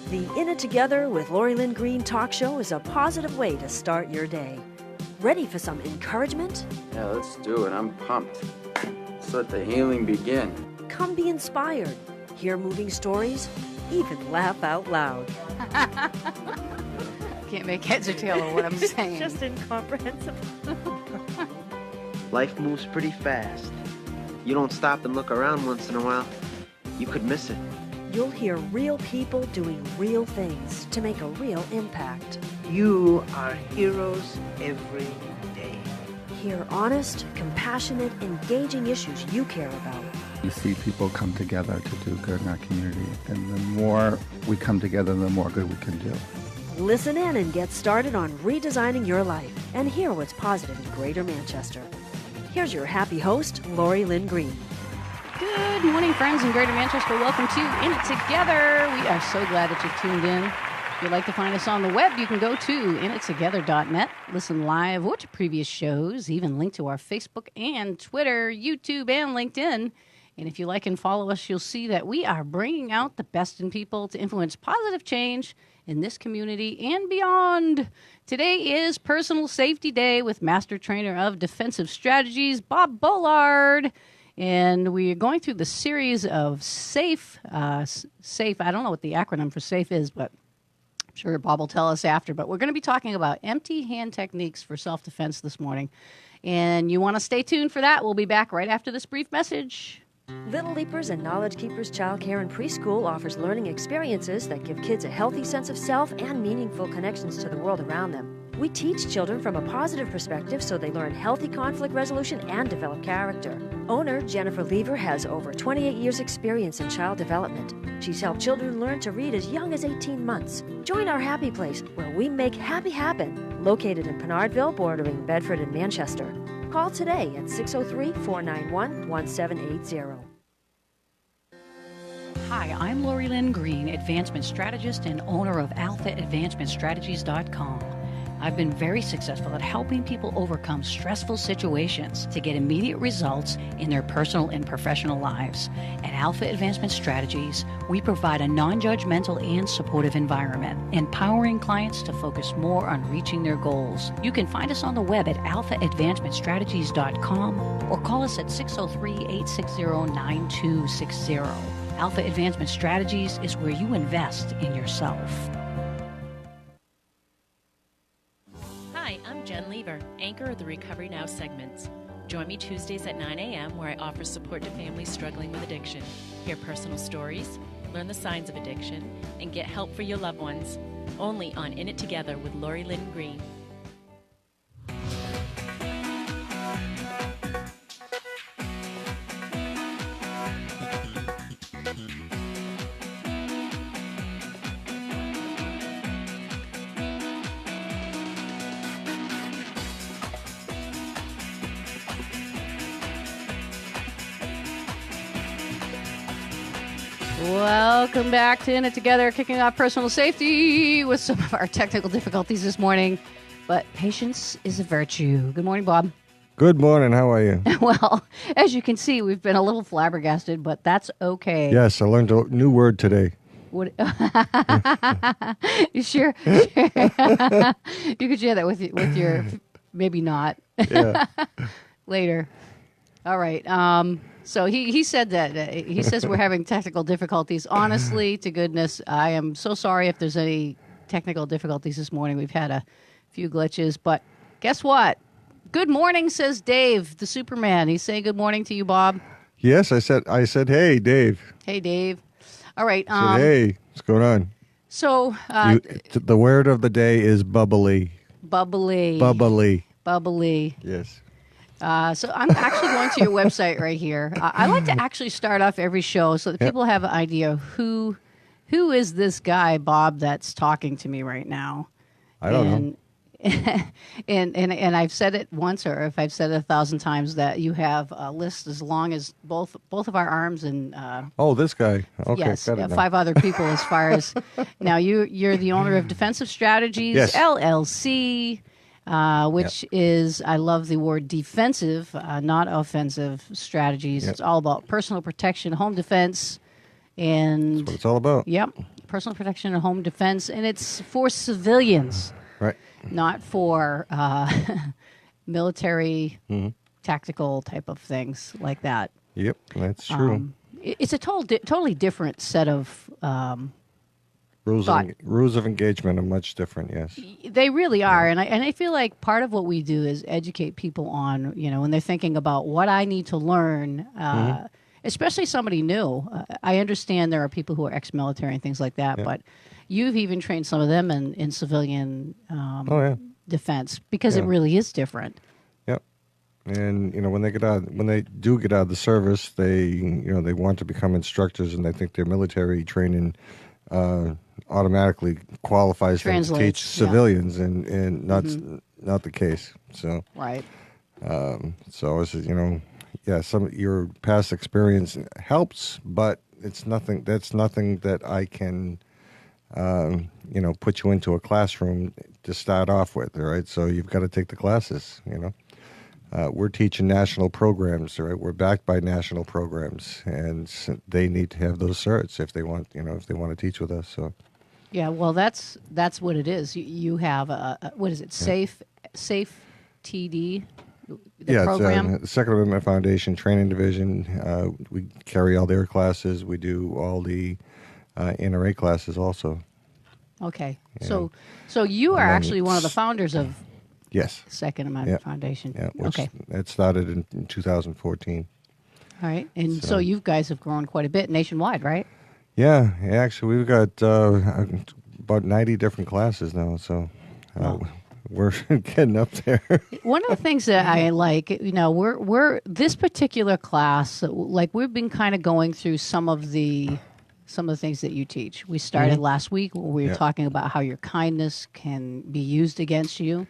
The In It Together with Lori Lynn Green talk show is a positive way to start your day. Ready for some encouragement? Yeah, let's do it. I'm pumped. Let's let the healing begin. Come be inspired, hear moving stories, even laugh out loud. Can't make heads or tail of what I'm saying. Just incomprehensible. Life moves pretty fast. You don't stop and look around once in a while, you could miss it. You'll hear real people doing real things to make a real impact. You are heroes every day. Hear honest, compassionate, engaging issues you care about. You see people come together to do good in our community, and the more we come together, the more good we can do. Listen in and get started on redesigning your life and hear what's positive in Greater Manchester. Here's your happy host, Lori Lynn Green. Good morning, friends in Greater Manchester. Welcome to In It Together. We are so glad that you've tuned in. If you'd like to find us on the web, you can go to inittogether.net, listen live, watch previous shows, even link to our Facebook and Twitter, YouTube, and LinkedIn. And if you like and follow us, you'll see that we are bringing out the best in people to influence positive change in this community and beyond. Today is Personal Safety Day with Master Trainer of Defensive Strategies, Bob Boilard. And we're going through the series of SAFE. SAFE, I don't know what the acronym for SAFE is, but I'm sure Bob will tell us after. But we're going to be talking about empty hand techniques for self-defense this morning. And you want to stay tuned for that. We'll be back right after this brief message. Little Leapers and Knowledge Keepers Childcare and Preschool offers learning experiences that give kids a healthy sense of self and meaningful connections to the world around them. We teach children from a positive perspective so they learn healthy conflict resolution and develop character. Owner Jennifer Lever has over 28 years' experience in child development. She's helped children learn to read as young as 18 months. Join our happy place where we make happy happen, located in Pinardville, bordering Bedford and Manchester. Call today at 603-491-1780. Hi, I'm Lori Lynn Green, Advancement Strategist and owner of AlphaAdvancementStrategies.com. I've been very successful at helping people overcome stressful situations to get immediate results in their personal and professional lives. At Alpha Advancement Strategies, we provide a non-judgmental and supportive environment, empowering clients to focus more on reaching their goals. You can find us on the web at alphaadvancementstrategies.com or call us at 603-860-9260. Alpha Advancement Strategies is where you invest in yourself. Hi, I'm Jen Lever, anchor of the Recovery Now segments. Join me Tuesdays at 9 a.m. where I offer support to families struggling with addiction. Hear personal stories, learn the signs of addiction, and get help for your loved ones. Only on In It Together with Lori Lynn Green. Welcome back to In It Together, kicking off personal safety with some of our technical difficulties this morning. But patience is a virtue. Good morning, Bob. Good morning. How are you? Well, as you can see, we've been a little flabbergasted, but that's okay. Yes, I learned a new word today. What? You sure? You could share that with your maybe not. Yeah. Later. All right. So he said that he says we're having technical difficulties. Honestly, to goodness, I am so sorry if there's any technical difficulties this morning. We've had a few glitches, but guess what? Good morning, says Dave, the Superman. He's saying good morning to you, Bob. Yes, I said, hey, Dave. Hey, Dave. All right. I said, hey, what's going on? So the word of the day is bubbly. Bubbly. Bubbly. Bubbly. Yes. So I'm actually going to your website right here. I like to actually start off every show so that people have an idea of who is this guy, Bob, that's talking to me right now. I don't know. And I've said it once, or if I've said it 1,000 times, that you have a list as long as both of our arms and this guy. Okay, yes, got it now. 5 other people. As far as now, you're the owner of Defensive Strategies LLC. Which is, I love the word defensive, not offensive strategies. Yep. It's all about personal protection, home defense, and that's what it's all about. Yep. personal protection and home defense, and it's for civilians, Right. not for military, tactical type of things like that. Yep, that's true. It's a totally different set of Rules of engagement are much different, yes. They really are, and I feel like part of what we do is educate people on, when they're thinking about what I need to learn, especially somebody new. I understand there are people who are ex-military and things like that, but you've even trained some of them in civilian defense because it really is different. Yep. And when they do get out of the service, they want to become instructors, and they think their military training automatically qualifies them to teach civilians, and not the case. So right. So it's some your past experience helps, but it's nothing. That's nothing that I can put you into a classroom to start off with. All right. So you've got to take the classes. We're teaching national programs, right? We're backed by national programs, and they need to have those certs if they want, if they want to teach with us. So, yeah, well, that's what it is. You have what is it? SAFTD, the program. It's the Second Amendment Foundation Training Division. We carry all their classes. We do all the NRA classes also. Okay, so you are actually one of the founders of. Yes. Second Amendment Foundation. Yeah. It started in 2014. All right. And so you guys have grown quite a bit nationwide, right? Yeah. Actually, we've got about 90 different classes now. So we're getting up there. One of the things that I like, we're this particular class, like we've been kind of going through some of the things that you teach. We started last week where we were talking about how your kindness can be used against you.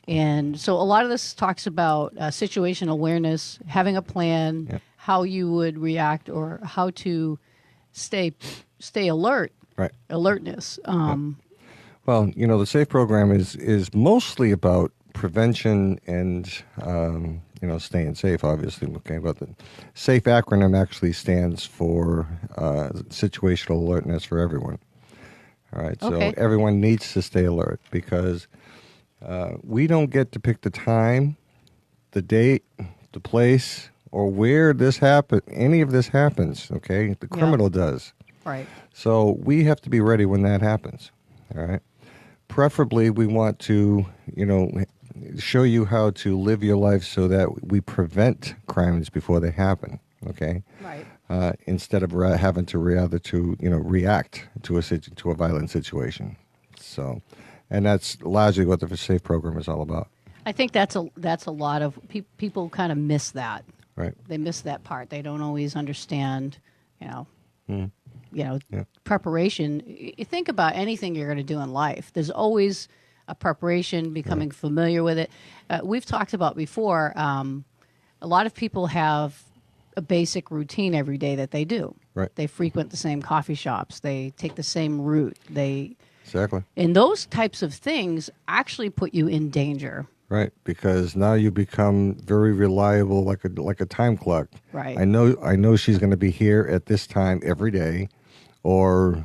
And so a lot of this talks about situational awareness, having a plan, how you would react, or how to stay alert, alertness. Well, the SAFE program is mostly about prevention and staying safe. Obviously, okay, but the SAFE acronym actually stands for situational alertness for everyone. All right, so everyone needs to stay alert because. We don't get to pick the time, the date, the place, or where any of this happens, okay? The criminal does. Right. So we have to be ready when that happens, all right? Preferably, we want to, show you how to live your life so that we prevent crimes before they happen, okay? Right. Instead of having to react to a violent situation. So... And that's largely what the SAFE program is all about. I think that's a lot of people kind of miss that. Right. They miss that part. They don't always understand, preparation. You think about anything you're going to do in life. There's always a preparation, becoming familiar with it. We've talked about before, a lot of people have a basic routine every day that they do. Right. They frequent the same coffee shops. They take the same route. Exactly. And those types of things actually put you in danger. Right, because now you become very reliable, like a time clock. Right. I know she's going to be here at this time every day, or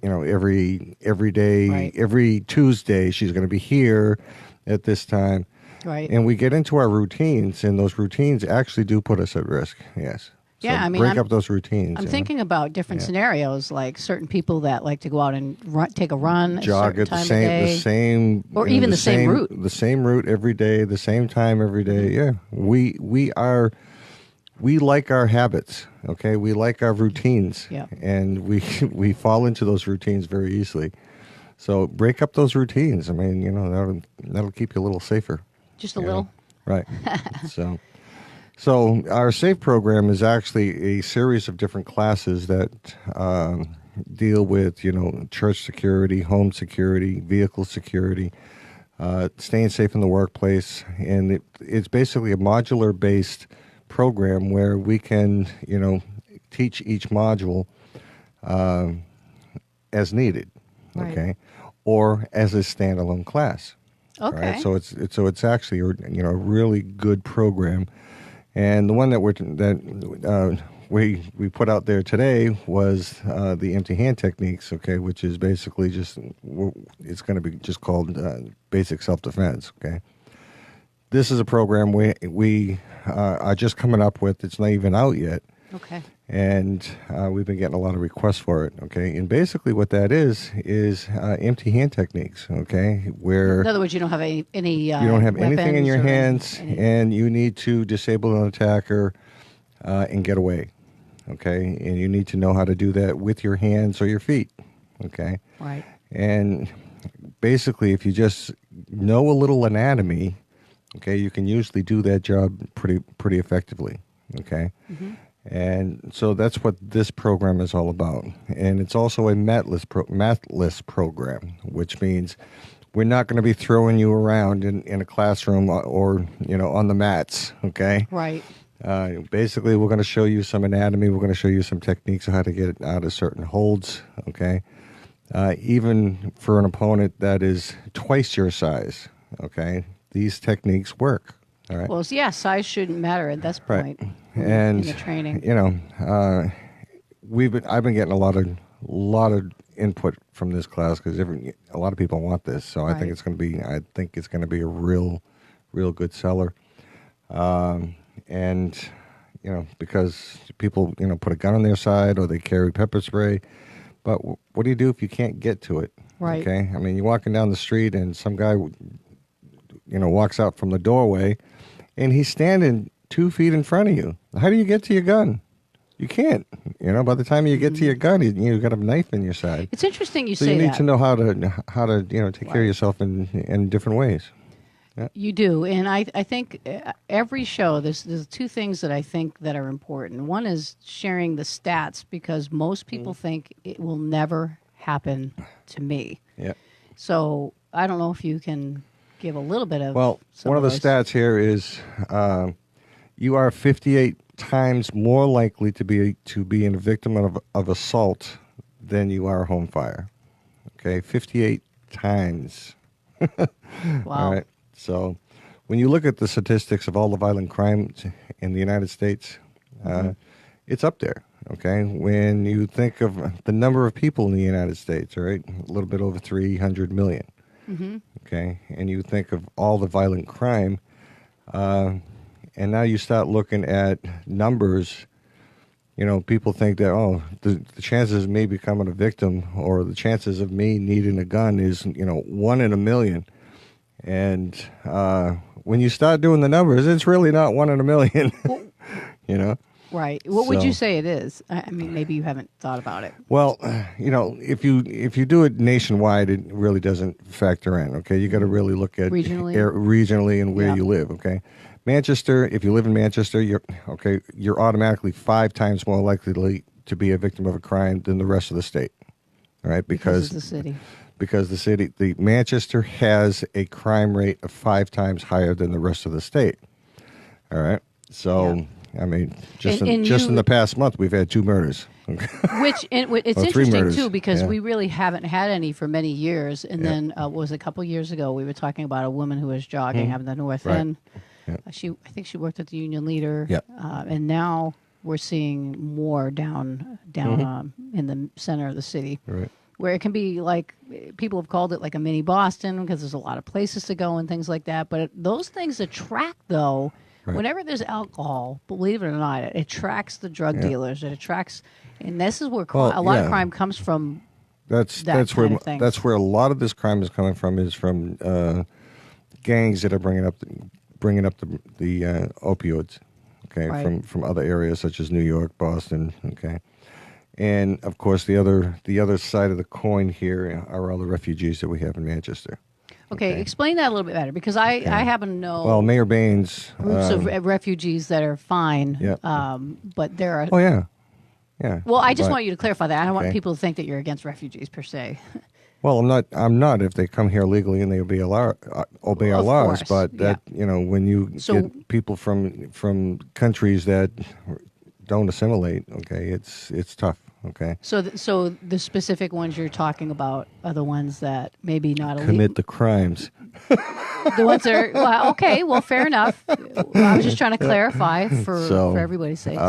every day, every Tuesday she's going to be here at this time. Right. And we get into our routines, and those routines actually do put us at risk. Yes. Yeah, so break up those routines. I'm thinking about different scenarios, like certain people that like to go out and take a run, jog at the same, or even the same route. The same route every day, the same time every day. Yeah, we like our habits. Okay, we like our routines, and we fall into those routines very easily. So break up those routines. I mean, that'll keep you a little safer. Just a little, right? So our SAFE program is actually a series of different classes that deal with, church security, home security, vehicle security, staying safe in the workplace. And it's basically a modular-based program where we can, teach each module as needed, okay, or as a standalone class. Okay. Right? So it's actually a really good program. And the one that we put out there today was the empty hand techniques, okay, which is basically it's going to be just called basic self-defense, okay. This is a program we are just coming up with. It's not even out yet. Okay. And we've been getting a lot of requests for it, okay. And basically what that is empty hand techniques, okay, where... In other words, you don't have any you don't have anything in your weapons or hands, and you need to disable an attacker and get away, okay. And you need to know how to do that with your hands or your feet, okay. Right. And basically, if you just know a little anatomy, okay, you can usually do that job pretty effectively, okay. Mm-hmm. And so that's what this program is all about. And it's also a matless program, which means we're not going to be throwing you around in a classroom or on the mats, okay? Right. Basically, we're going to show you some anatomy. We're going to show you some techniques of how to get out of certain holds, okay? Even for an opponent that is twice your size, okay? These techniques work. All right. Well, yeah, size shouldn't matter at this point. Right. And in the training, I've been getting a lot of input from this class because a lot of people want this. So I think it's going to be a real good seller. And because people put a gun on their side or they carry pepper spray, but what do you do if you can't get to it? Right. Okay. I mean, you're walking down the street and some guy walks out from the doorway and he's standing 2 feet in front of you. How do you get to your gun? You can't. By the time you get to your gun, you've got a knife in your side. It's interesting you so say that. So you need to know how to take care of yourself in different ways. Yeah. You do, and I think every show there's two things that I think that are important. One is sharing the stats because most people think it will never happen to me. Yeah. So I don't know if you can give a little bit of. Well, one of the stats here is. You are 58 times more likely to be a victim of assault than you are home fire. Okay, 58 times. Wow. All right. So, when you look at the statistics of all the violent crimes in the United States, it's up there. Okay, when you think of the number of people in the United States, all right, a little bit over 300 million. Mm-hmm. Okay, and you think of all the violent crime. And now you start looking at numbers, people think that, the chances of me becoming a victim or the chances of me needing a gun is, 1 in a million. And when you start doing the numbers, it's really not 1 in a million, Right. What would you say it is? I mean, maybe you haven't thought about it. Well, if you do it nationwide, it really doesn't factor in, okay? You got to really look at regionally and where you live, okay? Manchester, if you live in Manchester, you're automatically 5 times more likely to be a victim of a crime than the rest of the state. All right? Because it's the city. Because the Manchester has a crime rate of 5 times higher than the rest of the state. All right? So, I mean, in the past month, we've had 2 murders. It's interesting, murders. Too, because we really haven't had any for many years. And then, was a couple years ago, we were talking about a woman who was jogging up in the North End. Yep. I think she worked at the Union Leader, and now we're seeing more down in the center of the city, where it can be like people have called it like a mini Boston because there's a lot of places to go and things like that. But those things attract, though. Right. Whenever there's alcohol, believe it or not, it attracts the drug dealers. It attracts, and this is where a lot of crime comes from. That's where a lot of this crime is coming from. Is from gangs that are bringing up the opioids, okay, from other areas such as New York, Boston, okay, and of course the other side of the coin here are all the refugees that we have in Manchester. Okay, explain that a little bit better because I happen to know. Well, Mayor Baines groups of refugees that are fine, but there are. Oh yeah. Well, I just want you to clarify that. I don't want people to think that you're against refugees per se. Well, I'm not if they come here legally and they obey our laws. But when you get people from countries that don't assimilate, okay, it's tough. Okay. So the specific ones you're talking about are the ones that maybe not commit the crimes. The ones that are, well, okay, well, fair enough. I was just trying to clarify for everybody's sake.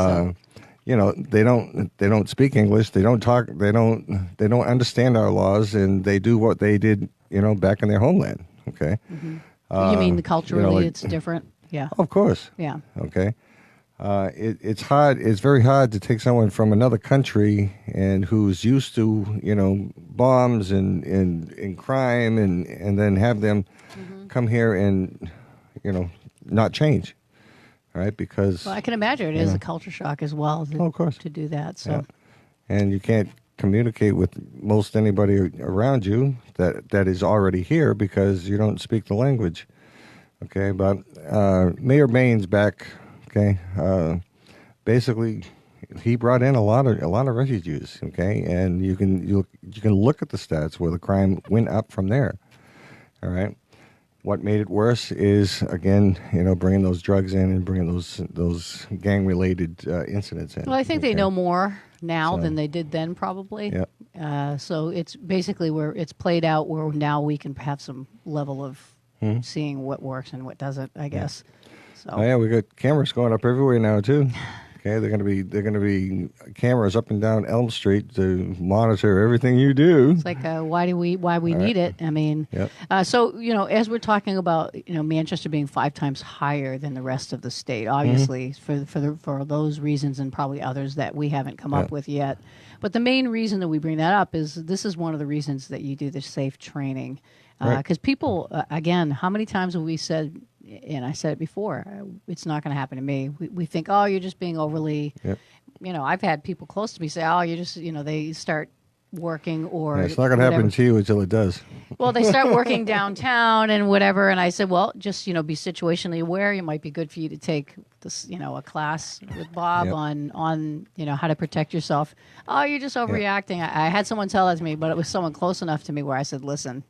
You know, they don't speak English. They don't talk. They don't understand our laws, and they do what they did, you know, back in their homeland. Okay. You mean culturally it's different? Yeah. Of course. Yeah. Okay. It's hard. It's very hard to take someone from another country and who's used to, you know, bombs and crime, and then have them come here and, you know, not change, right? Because I can imagine it is a culture shock as well. Of course. To do that. So. Yeah. And you can't communicate with most anybody around you that is already here because you don't speak the language. Okay, but Mayor Baines back. Okay, basically, he brought in a lot of refugees. Okay, and you can look at the stats where the crime went up from there. All right, what made it worse is, again, you know, bringing those drugs in and bringing those gang related incidents in. Well, I think they know more now than they did then, probably. Yeah. So it's basically where it's played out, where now we can have some level of seeing what works and what doesn't, I guess. So. Oh yeah, we got cameras going up everywhere now too. Okay, they're gonna be cameras up and down Elm Street to monitor everything you do. It's like why we need it. I mean, so you know, as we're talking about, you know, Manchester being 5 times higher than the rest of the state, obviously for those reasons and probably others that we haven't come up with yet. But the main reason that we bring that up is this is one of the reasons that you do the SAFE training, because people, again, how many times have we said? And I said it before, it's not going to happen to me. We think, oh, you're just being overly, you know, I've had people close to me say, oh, you're just, you know, they start working or it's not going to happen to you until it does. Well, they start working downtown and whatever. And I said, well, just, you know, be situationally aware. It might be good for you to take this, you know, a class with Bob on, you know, how to protect yourself. Oh, you're just overreacting. I had someone tell that to me, but it was someone close enough to me where I said, listen,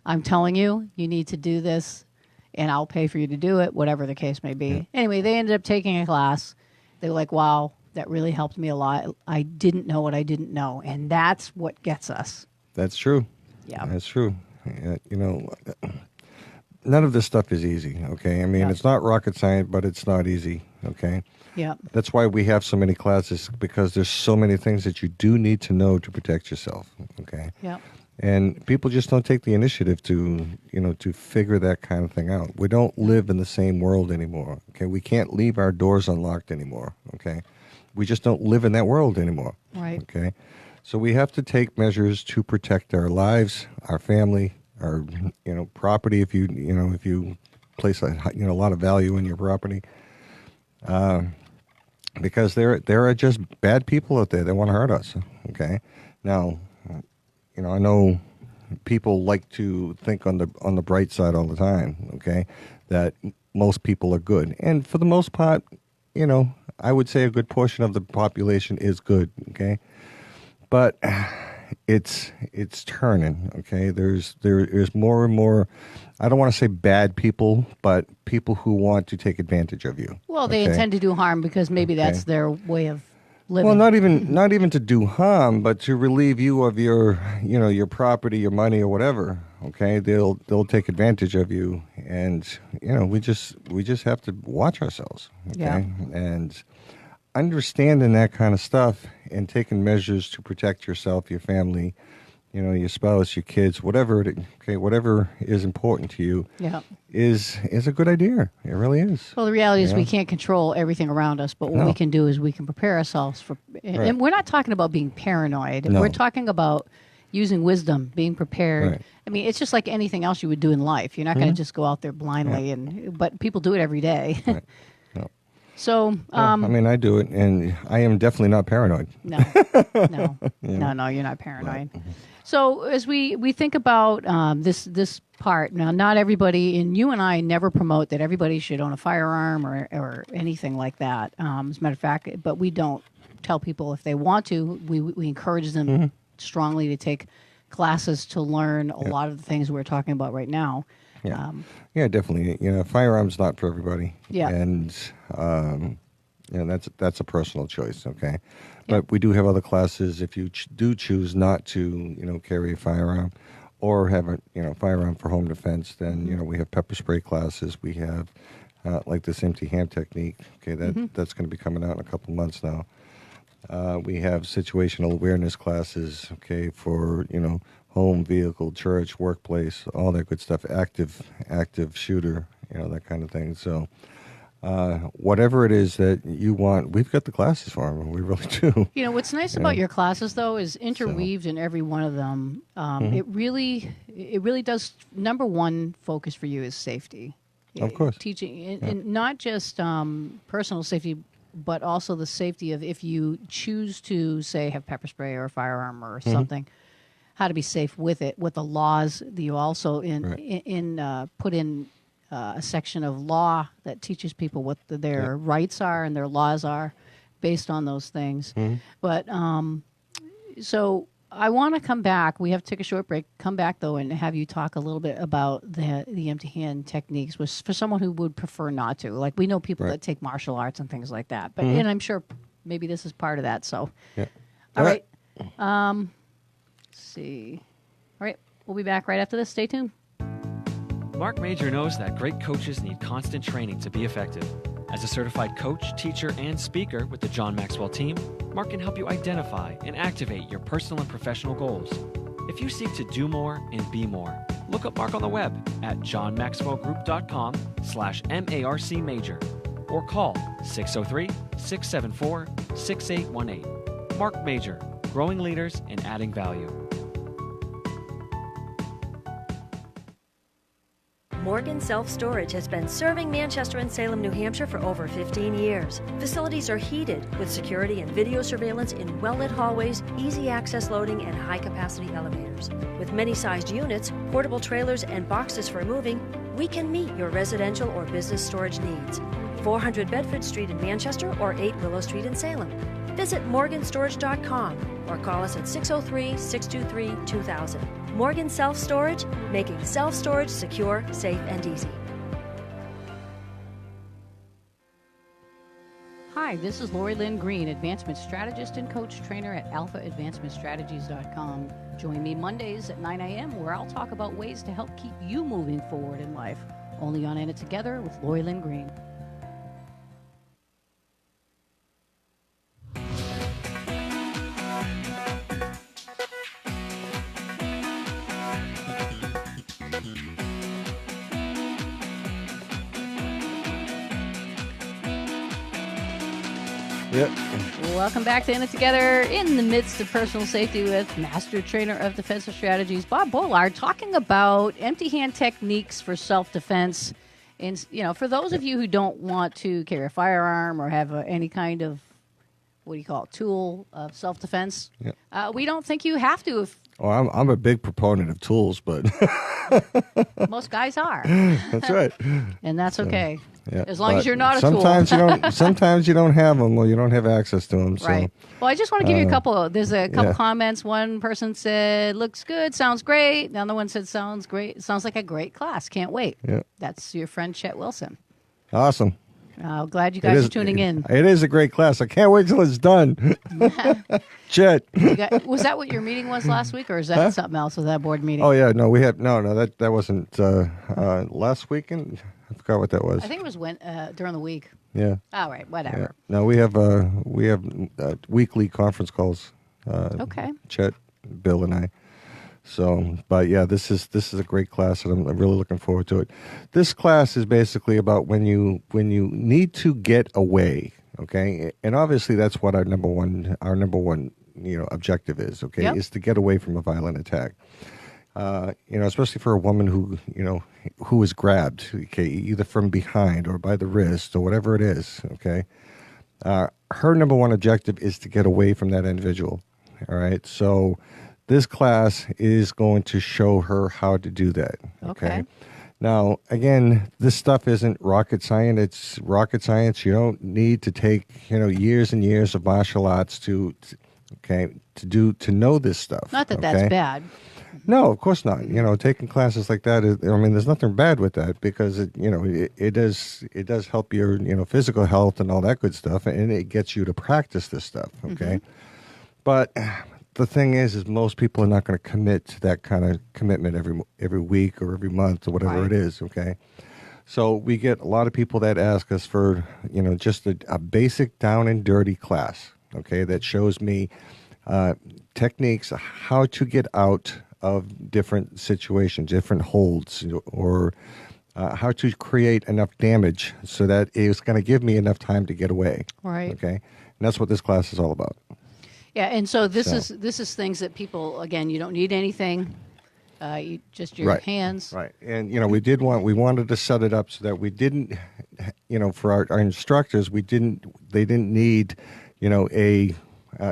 I'm telling you, you need to do this. And I'll pay for you to do it, whatever the case may be. Yeah. Anyway, they ended up taking a class. They were like, wow, that really helped me a lot. I didn't know what I didn't know. And that's what gets us. That's true. Yeah. That's true. You know, none of this stuff is easy, okay? I mean, it's not rocket science, but it's not easy, okay? Yeah. That's why we have so many classes, because there's so many things that you do need to know to protect yourself, okay? Yeah. And people just don't take the initiative to, you know, to figure that kind of thing out. We don't live in the same world anymore, okay? We can't leave our doors unlocked anymore, okay? We just don't live in that world anymore, right? Okay? So we have to take measures to protect our lives, our family, our, you know, property. If you place a lot of value in your property, because there are just bad people out there that want to hurt us, okay? Now, you know, I know people like to think on the bright side all the time, okay, that most people are good. And for the most part, you know, I would say a good portion of the population is good, okay? But it's turning, okay? There's more and more, I don't want to say bad people, but people who want to take advantage of you. Well, they intend to do harm because maybe that's their way of living. Well, not even to do harm, but to relieve you of your, you know, your property, your money, or whatever. Okay, they'll take advantage of you, and you know, we just have to watch ourselves. Okay, and understanding that kind of stuff and taking measures to protect yourself, your family, you know, your spouse, your kids, whatever is important to you, is a good idea. It really is. Well, the reality is we can't control everything around us, but what we can do is we can prepare ourselves for. And we're not talking about being paranoid. No. We're talking about using wisdom, being prepared. Right. I mean, it's just like anything else you would do in life. You're not going to just go out there blindly, but people do it every day. Right. No. So, I mean, I do it, and I am definitely not paranoid. No, no, you're not paranoid. Right. So as we think about this part, now not everybody, and you and I never promote that everybody should own a firearm or anything like that. As a matter of fact, but we don't tell people if they want to. We encourage them strongly to take classes to learn a lot of the things we're talking about right now. Yeah, yeah, definitely. You know, firearms not for everybody. Yeah, and you know, that's a personal choice. Okay, but we do have other classes if you do choose not to, you know, carry a firearm, or have a firearm for home defense, then we have pepper spray classes. We have like this empty hand technique. Okay, that's going to be coming out in a couple months now. We have situational awareness classes. Okay, for home, vehicle, church, workplace, all that good stuff. Active shooter, that kind of thing. So. Whatever it is that you want, we've got the classes for them. We really do. What's nice about your classes, though, is interweaved in every one of them. It really does. Number one focus for you is safety. Of course, teaching, and not just personal safety, but also the safety of if you choose to say have pepper spray or a firearm or something, how to be safe with it. With the laws that you also put in. A section of law that teaches people what their rights are and their laws are based on those things. But so I want to come back. We have to take a short break. Come back, though, and have you talk a little bit about the empty hand techniques for someone who would prefer not to. Like, we know people that take martial arts and things like that. But and I'm sure maybe this is part of that. So, all right. Let's see. All right. We'll be back right after this. Stay tuned. Mark Major knows that great coaches need constant training to be effective. As a certified coach, teacher, and speaker with the John Maxwell team, Mark can help you identify and activate your personal and professional goals. If you seek to do more and be more, look up Mark on the web at johnmaxwellgroup.com/MARC-major or call 603-674-6818. Mark Major, growing leaders and adding value. Morgan Self-Storage has been serving Manchester and Salem, New Hampshire for over 15 years. Facilities are heated with security and video surveillance in well-lit hallways, easy access loading, and high-capacity elevators. With many-sized units, portable trailers, and boxes for moving, we can meet your residential or business storage needs. 400 Bedford Street in Manchester or 8 Willow Street in Salem. Visit morganstorage.com or call us at 603-623-2000. Morgan Self-Storage, making self-storage secure, safe, and easy. Hi, this is Lori Lynn Green, Advancement Strategist and Coach Trainer at alphaadvancementstrategies.com. Join me Mondays at 9 a.m. where I'll talk about ways to help keep you moving forward in life. Only on In It Together with Lori Lynn Green. Yep. Welcome back to In It Together in the midst of personal safety with Master Trainer of Defensive Strategies, Bob Boilard, talking about empty hand techniques for self-defense. And, for those of you who don't want to carry a firearm or have any kind of, tool of self-defense, we don't think you have to. I'm a big proponent of tools, but most guys are. That's right. And that's okay. Yeah. As long as you're not a sometimes tool. Sometimes you don't have them, or you don't have access to them. So. Right. Well, I just want to give you a couple. There's a couple comments. One person said, "Looks good, sounds great." The other one said, "Sounds great. Sounds like a great class. Can't wait." Yeah. That's your friend Chet Wilson. Awesome. Glad you guys are tuning in. It is a great class. I can't wait till it's done. Chet. Was that what your meeting was last week, or is that something else? Was that a board meeting? Oh yeah, no, we had that wasn't last weekend. I forgot what that was. I think it was during the week. Yeah. All right, whatever. Yeah. No, we have weekly conference calls. Okay. Chet, Bill, and I. So, but yeah, this is a great class, and I'm really looking forward to it. This class is basically about when you need to get away. Okay, and obviously that's what our number one objective is. Okay, is to get away from a violent attack. Especially for a woman who is grabbed, okay, either from behind or by the wrist or whatever it is, okay. Her number one objective is to get away from that individual, all right? So this class is going to show her how to do that, okay? Now, again, this stuff isn't rocket science. It's rocket science. You don't need to take, years and years of martial arts to know this stuff. Not that that's bad. No, of course not. Taking classes like that, there's nothing bad with that because it does help your, physical health and all that good stuff, and it gets you to practice this stuff, okay? Mm-hmm. But the thing is most people are not going to commit to that kind of commitment every week or every month or whatever it is. Okay. So we get a lot of people that ask us for, just a basic down and dirty class, okay, that shows me techniques, how to get out of different situations, different holds, or how to create enough damage so that it's going to give me enough time to get away. Right. Okay. And that's what this class is all about. Yeah, and so this is things that people, again, you don't need anything. Just your hands. Right. And, we wanted to set it up so that we didn't, for our instructors, they didn't need, a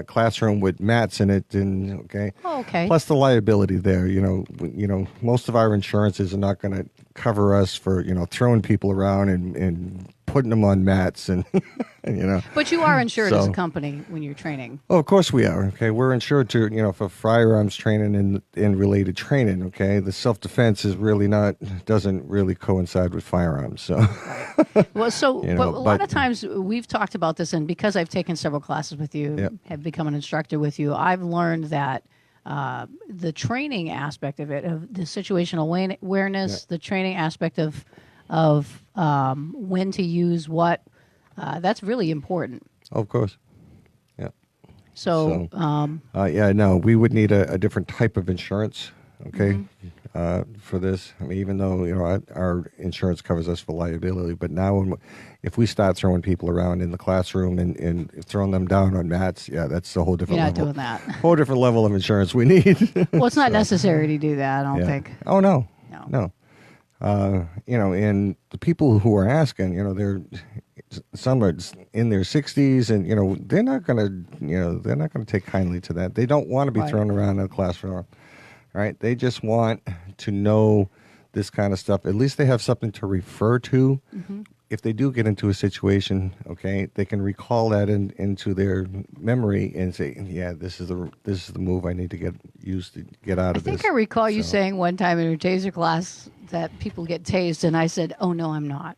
classroom with mats in it. And, okay. Oh, okay. Plus the liability there, most of our insurances are not going to cover us for, throwing people around and putting them on mats and, But you are insured as a company when you're training. Oh, of course we are. Okay, we're insured to, for firearms training and related training. Okay, the self-defense is really doesn't really coincide with firearms. So, well, but a lot of times we've talked about this, and because I've taken several classes with you, have become an instructor with you, I've learned that the training aspect of it, of the situational awareness, the training aspect of when to use what, that's really important. Of course. Yeah. So we would need a different type of insurance, okay, for this. I mean, even though, our insurance covers us for liability, but now if we start throwing people around in the classroom and throwing them down on mats, that's a whole different level. You're not doing that. Whole different level of insurance we need. Well, it's not necessary to do that, I don't think. Oh, no. And the people who are asking, some are in their 60s, and they're not going to take kindly to that. They don't want to be thrown around in a classroom, right? They just want to know this kind of stuff. At least they have something to refer to. Mm-hmm. If they do get into a situation, okay, they can recall that into their memory and say, this is the move I need to get used to get out of this. I think I recall you saying one time in your taser class that people get tased, and I said, "Oh no, I'm not."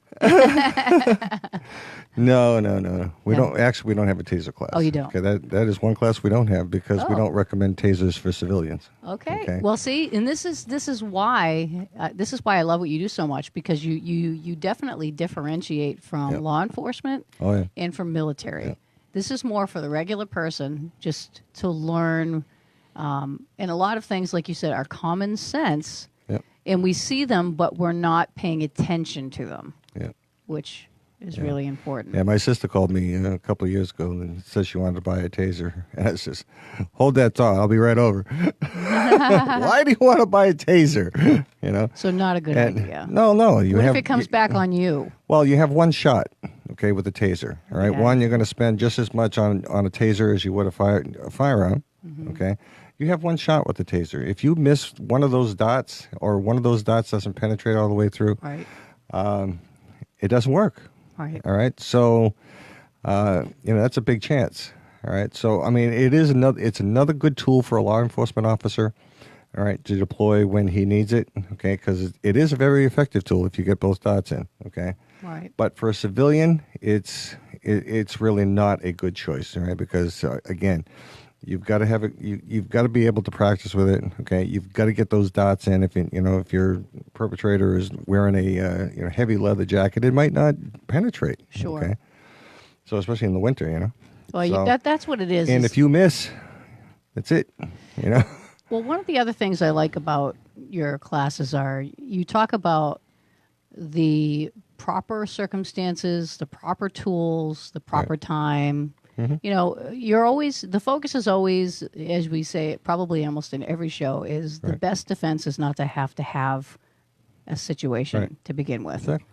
No. We don't have a taser class. Oh, you don't? Okay, that is one class we don't have because we don't recommend tasers for civilians. Okay. Well, see, and this is why I love what you do so much, because you definitely differentiate from law enforcement and from military. Yep. This is more for the regular person, just to learn, and a lot of things, like you said, are common sense. And we see them, but we're not paying attention to them, which is really important. Yeah, my sister called me a couple of years ago and said she wanted to buy a taser. And I says, hold that thought, I'll be right over. Why do you want to buy a taser? So not a good idea. No. What if it comes back on you? Well, you have one shot, okay, with a taser. All right, one, you're going to spend just as much on a taser as you would a firearm, okay? You have one shot with the taser. If you miss one of those dots, or one of those dots doesn't penetrate all the way through, it doesn't work. Right. All right. So, that's a big chance. All right. So, I mean, it's another good tool for a law enforcement officer, all right, to deploy when he needs it. Okay, because it is a very effective tool if you get both dots in. Okay. Right. But for a civilian, it's really not a good choice. All right, because again, you've got to have it. You've got to be able to practice with it. Okay, you've got to get those dots in. If your perpetrator is wearing a heavy leather jacket, it might not penetrate. Sure. Okay. So especially in the winter, Well, that's what it is. And if you miss, that's it. Well, one of the other things I like about your classes are you talk about the proper circumstances, the proper tools, the proper time. Mm-hmm. You're always, the focus is always, as we say, probably almost in every show, is the best defense is not to have a situation to begin with. Exactly.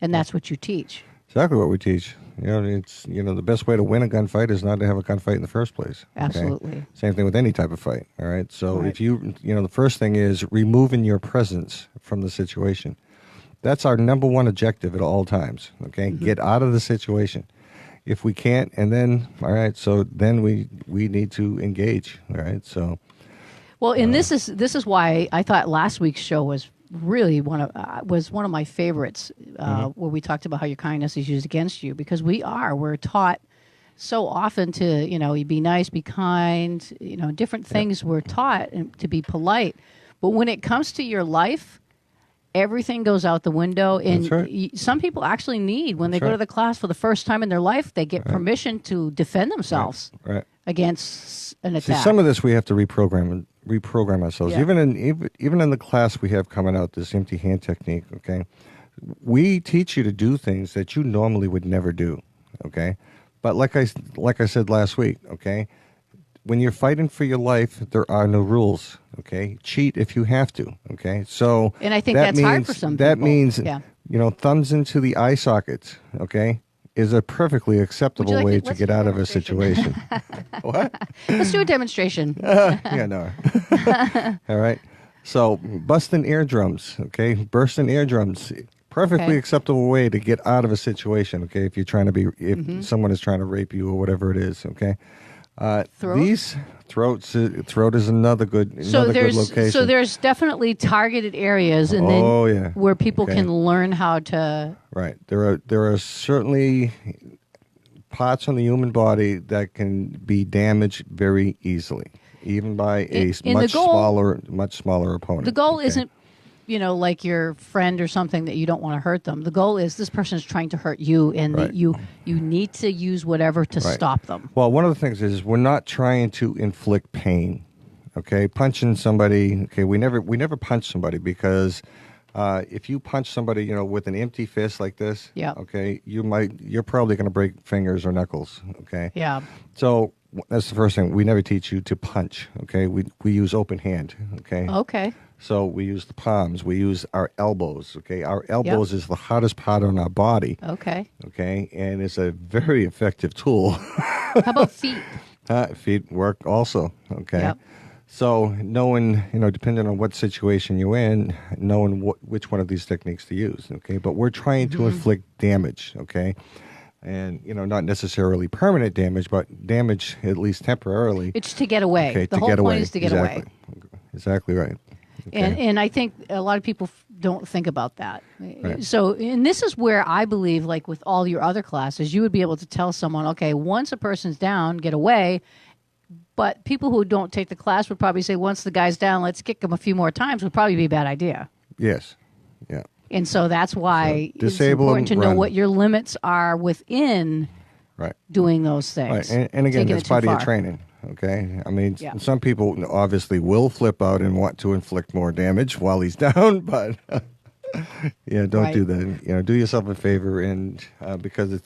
And that's what you teach. Exactly what we teach. It's the best way to win a gunfight is not to have a gunfight in the first place. Okay? Absolutely. Same thing with any type of fight. All right. So if the first thing is removing your presence from the situation. That's our number one objective at all times. Okay. Mm-hmm. Get out of the situation. If we can't, and then, all right, so then we need to engage, all right, so. Well, and this is why I thought last week's show was really one of my favorites, where we talked about how your kindness is used against you, because we're taught so often to, you be nice, be kind, different things we're taught and to be polite. But when it comes to your life, everything goes out the window. And That's right. Some people actually need, when they That's go to right. the class for the first time in their life, they get permission to defend themselves Right. against an See, attack. some of this we have to reprogram ourselves. Yeah. Even in the class we have coming out, this empty hand technique, okay? We teach you to do things that you normally would never do, okay? But like I said last week, okay? When you're fighting for your life, there are no rules, okay? Cheat if you have to, okay? So And I think that that's means, hard for some That people. means, Yeah. thumbs into the eye sockets, okay, is a perfectly acceptable like way to- to let's get do a out of a demonstration. situation. What? Let's do a demonstration. Yeah, no. All right. So, busting eardrums, okay? Bursting eardrums. Perfectly Okay. acceptable way to get out of a situation, okay? If you're trying to if someone is trying to rape you or whatever it is, okay? Throat? These throat is another good location. So there's definitely targeted areas, and Oh, then yeah. where people Okay. can learn how to. Right. There are certainly parts on the human body that can be damaged very easily, even by a And much the goal- smaller opponent. The goal okay? isn't, like your friend or something that you don't want to hurt them. The goal is this person is trying to hurt you, and Right. you need to use whatever to Right. stop them. Well, one of the things is we're not trying to inflict pain. Okay, punching somebody. Okay, we never punch somebody because if you punch somebody, with an empty fist like this, Yeah. okay, you're probably going to break fingers or knuckles. Okay, Yeah. so that's the first thing. We never teach you to punch. Okay, we use open hand. Okay. Okay. So we use the palms. We use our elbows. Okay, our elbows is the hardest part on our body. Okay. Okay, and it's a very effective tool. How about feet? Feet work also. Okay. Yep. So knowing, depending on what situation you're in, knowing which one of these techniques to use. Okay. But we're trying to inflict damage. Okay. And, not necessarily permanent damage, but damage at least temporarily. It's to get away. Okay. The to whole get point away. is to get exactly. away. Exactly right. Okay. And I think a lot of people don't think about that. So, and this is where I believe, like with all your other classes, you would be able to tell someone, okay, once a person's down, get away. But people who don't take the class would probably say, once the guy's down, let's kick him a few more times, would probably be a bad idea. Yes. Yeah. And so that's why it's disable important to and know run. what your limits are within Right. doing those things. Right. And again, Taking that's it too part of your far. training. Okay. I mean, Yeah. some people obviously will flip out and want to inflict more damage while he's down, but don't Right. do that. Do yourself a favor, and because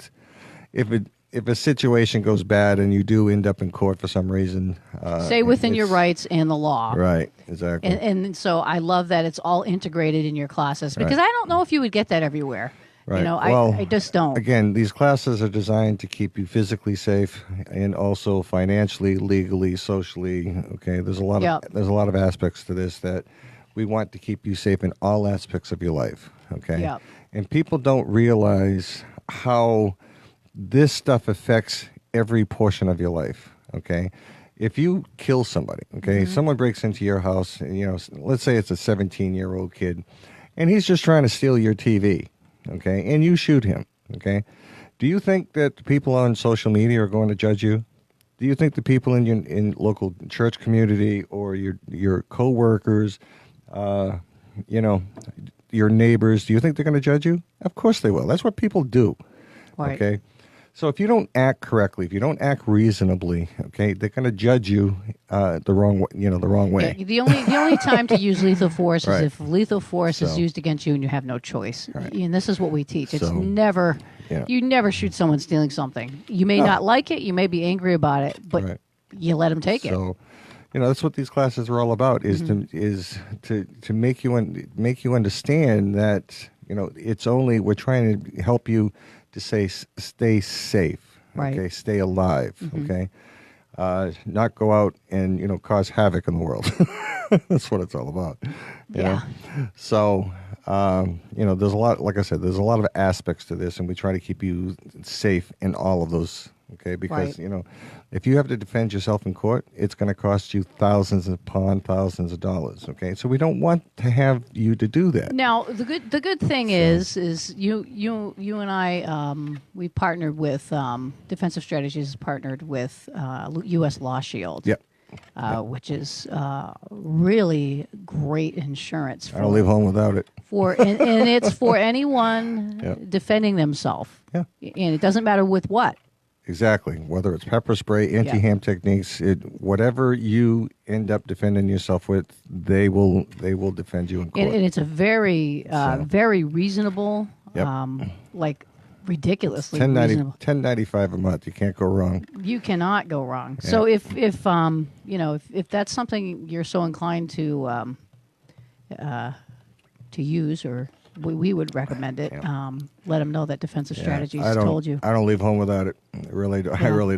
if a situation goes bad and you do end up in court for some reason, Stay within your it's- rights and the law. Right. Exactly. And so I love that it's all integrated in your classes because Right. I don't know if you would get that everywhere. Right. I just don't. Again, these classes are designed to keep you physically safe and also financially, legally, socially. Okay, there's a lot Yep. of aspects to this that we want to keep you safe in all aspects of your life. Okay, Yep. and people don't realize how this stuff affects every portion of your life. Okay. If you kill somebody, okay, someone breaks into your house, and, let's say it's a 17-year-old kid, and he's just trying to steal your TV. Okay, and you shoot him. Okay, do you think that the people on social media are going to judge you? Do you think the people in your local church community or your coworkers, your neighbors, do you think they're going to judge you? Of course they will. That's what people do. Right. Okay, so if you don't act correctly, if you don't act reasonably, okay, they're going to judge you the wrong way. The wrong way. Yeah, the only time to use lethal force Right. is if lethal force is So- used against you and you have no choice. Right. And this is what we teach. It's So, never yeah. you never shoot someone stealing something. You may No. not like it, you may be angry about it, but Right. you let them take it. So, that's what these classes are all about: is to make you understand that it's only we're trying to help you to stay safe, Right. okay, stay alive, okay, not go out and cause havoc in the world. That's what it's all about. you know? So there's a lot. Like I said, there's a lot of aspects to this, and we try to keep you safe in all of those Okay, because Right. you know, if you have to defend yourself in court, it's going to cost you thousands upon thousands of dollars. Okay, so we don't want to have you to do that. Now, the good thing is you and I we partnered with Defensive Strategies has partnered with U.S. Law Shield. Yep. Which is really great insurance. I don't leave home without it. And it's for anyone Yep. defending themselves. Yeah. And it doesn't matter with what. Exactly. Whether it's pepper spray, anti-ham techniques, whatever you end up defending yourself with, they will defend you in court. And it's a very very reasonable, Yep. like ridiculously $10.95 reasonable. $10.95 a month. You can't go wrong. You cannot go wrong. Yeah. So if you know if that's something you're so inclined to use, or we would recommend it. Let them know that Defensive Strategies told you. I don't leave home without it. I really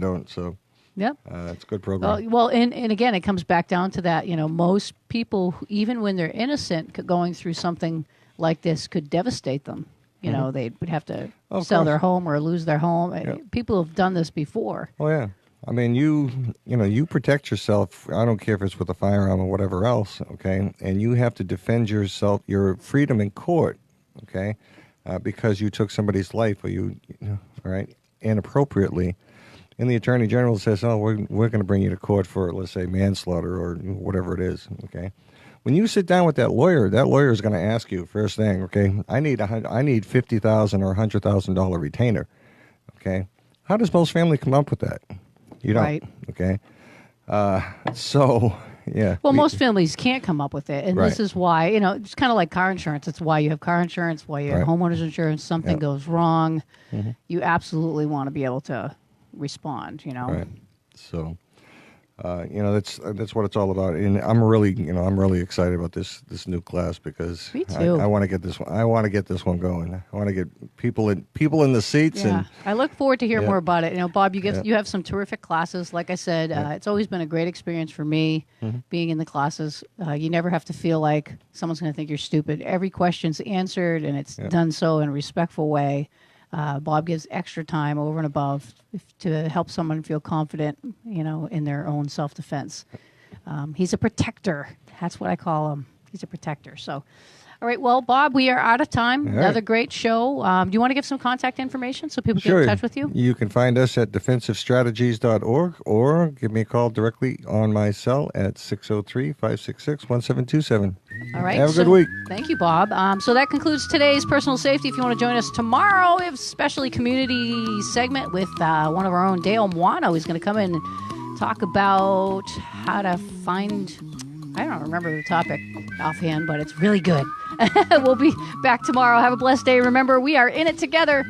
don't. So Yep. it's a good program. Well, and again, it comes back down to that. You know, most people, even when they're innocent, going through something like this could devastate them. You know, they would have to sell their home or lose their home. Yep. People have done this before. Oh yeah. I mean, you protect yourself. I don't care if it's with a firearm or whatever else. Okay, and you have to defend yourself, your freedom in court. Okay, because you took somebody's life or you know, right, inappropriately. And the Attorney General says, "Oh, we're going to bring you to court for, let's say, manslaughter or whatever it is." Okay. When you sit down with that lawyer is going to ask you first thing, okay, I need $50,000 or $100,000 retainer, okay. How does most family come up with that? You don't, Right. okay. So yeah. Well, most families can't come up with it, and Right. this is why. You know, it's kind of like car insurance. It's why you have car insurance, why you have Right. homeowners insurance. Something Yep. goes wrong, Mm-hmm. you absolutely want to be able to respond. You know. Right. So, that's what it's all about, and I'm really excited about this new class because Me too. I want to get this one. I want to get this one going. I want to get people in the seats, Yeah, and I look forward to hear Yeah. more about it. You know, Bob, you Yeah. have some terrific classes. Like I said, it's always been a great experience for me Mm-hmm. being in the classes. You never have to feel like someone's going to think you're stupid. Every question's answered, and it's done so in a respectful way. Bob gives extra time over and above to help someone feel confident, you know, in their own self-defense. He's a protector. That's what I call him. He's a protector. So, all right. Well, Bob, we are out of time. All right. Another great show. Do you want to give some contact information so people Sure. get in touch with you? You can find us at defensivestrategies.org or give me a call directly on my cell at 603-566-1727. All right. Have a good week. Thank you, Bob. So that concludes today's Personal Safety. If you want to join us tomorrow, we have a specialty community segment with one of our own, Dale Mwano. He's going to come in and talk about how to find... I don't remember the topic offhand, but it's really good. We'll be back tomorrow. Have a blessed day. Remember, we are in it together.